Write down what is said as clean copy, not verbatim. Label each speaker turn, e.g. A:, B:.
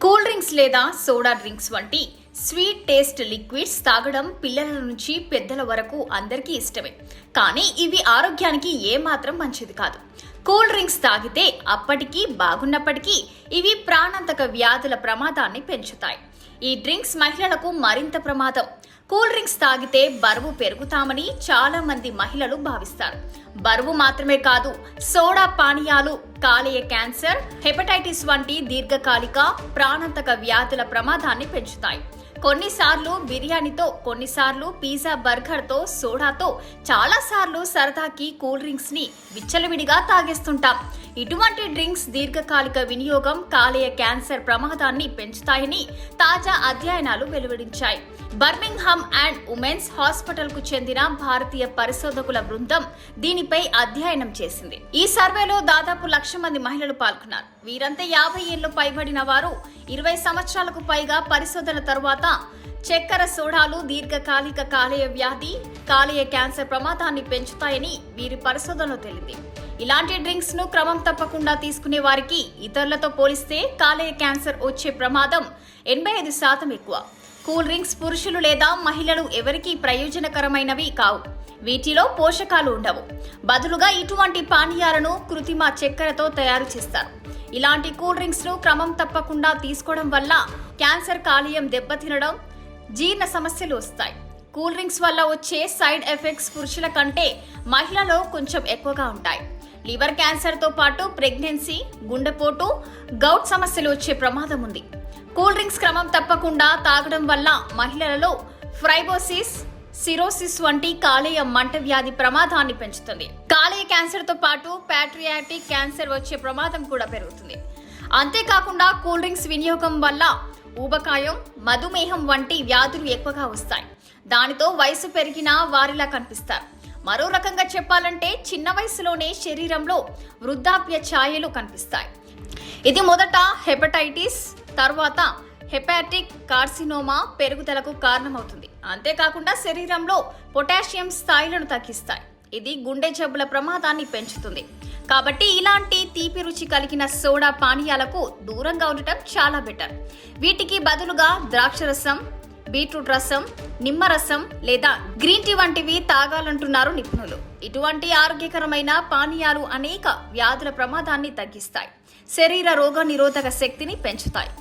A: Cool drinks లేదా soda drinks వంటి sweet taste liquids తాగడం పిల్లల నుంచి పెద్దల వరకు అందరికీ ఇష్టమే. కానీ ఇవి ఆరోగ్యానికి ఏమాత్రం మంచిది కాదు. కూల్ డ్రింక్స్ తాగితే అప్పటికీ బాగున్నప్పటికీ ఇవి ప్రాణాంతక వ్యాధుల ప్రమాదాన్ని పెంచుతాయి. ఈ డ్రింక్స్ మహిళలకు మరింత ప్రమాదం. కూల్ డ్రింక్స్ తాగితే బరువు పెరుగుతామని చాలా మంది మహిళలు భావిస్తారు. బరువు మాత్రమే కాదు, సోడా పానీయాలు కాలేయ క్యాన్సర్, హెపటైటిస్ వంటి దీర్ఘకాలిక ప్రాణాంతక వ్యాధుల ప్రమాదాన్ని పెంచుతాయి. కొన్నిసార్లు బిర్యానీతో, కొన్నిసార్లు పిజ్జా బర్గర్తో, సోడాతో, చాలా సార్లు సరదాకి కూల్ డ్రింక్స్ ని విచ్చలవిడిగా తాగేస్తుంటాం. ఇటువంటి డ్రింక్స్ దీర్ఘకాలిక వినియోగం కాలేయ క్యాన్సర్ ప్రమాదాన్ని పెంచుతాయని తాజా అధ్యయనాలు వెలువడించాయి. బర్మింగ్హామ్ అండ్ ఉమెన్స్ హాస్పిటల్ కు చెందిన భారతీయ పరిశోధకుల బృందం దీనిపై అధ్యయనం చేసింది. ఈ సర్వేలో దాదాపు 1,00,000 మంది మహిళలు పాల్గొన్నారు. వీరంతా 50 ఏళ్లు పైబడిన వారు. 20 సంవత్సరాలకు పైగా పరిశోధన తరువాత చక్కెర సోడాలు దీర్ఘకాలిక కాలేయ వ్యాధి, కాలేయ క్యాన్సర్ ప్రమాదాన్ని పెంచుతాయని వీరి పరిశోధనలో తేలింది. ఇలాంటి డ్రింక్స్ ను క్రమం తప్పకుండా తీసుకునే వారికి ఇతరులతో పోలిస్తే కాలేయ క్యాన్సర్ వచ్చే ప్రమాదం 85% ఎక్కువ. కూల్ డ్రింక్స్ పురుషులు లేదా మహిళలు ఎవరికీ ప్రయోజనకరమైనవి కావు. వీటిలో పోషకాలు ఉండవు. బదులుగా ఇటువంటి పానీయాలను కృత్రిమ చక్కెరతో తయారు చేస్తారు. ఇలాంటి కూల్ డ్రింక్స్ ను క్రమం తప్పకుండా తీసుకోవడం వల్ల క్యాన్సర్, కాలేయం దెబ్బతినడం, జీర్ణ సమస్యలు వస్తాయి. కూల్ డ్రింక్స్ వల్ల వచ్చే సైడ్ ఎఫెక్ట్స్ పురుషుల కంటే మహిళల్లో కొంచెం ఎక్కువగా ఉంటాయి. లివర్ క్యాన్సర్ తో పాటు ప్రెగ్నెన్సీ, గుండెపోటు, గౌట్ సమస్యలు వచ్చే ప్రమాదం ఉంది. కూల్ డ్రింక్స్ క్రమం తప్పకుండా తాగడం వల్ల మహిళలలో ఫైబ్రోసిస్, సిరోసిస్ వంటి కాలేయ మంట వ్యాధి ప్రమాదాన్ని పెంచుతుంది. కాలేయ క్యాన్సర్ తో పాటు ప్యాట్రియాటిక్ క్యాన్సర్ వచ్చే ప్రమాదం కూడా పెరుగుతుంది. అంతేకాకుండా కూల్ డ్రింక్స్ వినియోగం వల్ల ఊబకాయం, మధుమేహం వంటి వ్యాధులు ఎక్కువగా వస్తాయి. దానితో వయసు పెరిగిన వారిలా కనిపిస్తారు. మరో రకంగా చెప్పాలంటే చిన్న వయసులోనే శరీరంలో వృద్ధాప్య ఛాయలు కనిపిస్తాయి. ఇది మొదట హెపటైటిస్, తర్వాత హెపాటిక్ కార్సినోమా పెరుగుదలకు కారణమవుతుంది. అంతేకాకుండా శరీరంలో పొటాషియం స్థాయిలను తగ్గిస్తాయి. ఇది గుండె జబ్బుల ప్రమాదాన్ని పెంచుతుంది. కాబట్టి ఇలాంటి తీపి రుచి కలిగిన సోడా పానీయాలకు దూరంగా ఉండటం చాలా బెటర్. వీటికి బదులుగా ద్రాక్షరసం, బీట్రూట్ రసం, నిమ్మరసం లేదా గ్రీన్ టీ వంటివి తాగాలంటున్నారు నిపుణులు. ఇటువంటి ఆరోగ్యకరమైన పానీయాలు అనేక వ్యాధుల ప్రమాదాన్ని తగ్గిస్తాయి. శరీర రోగ నిరోధక శక్తిని పెంచుతాయి.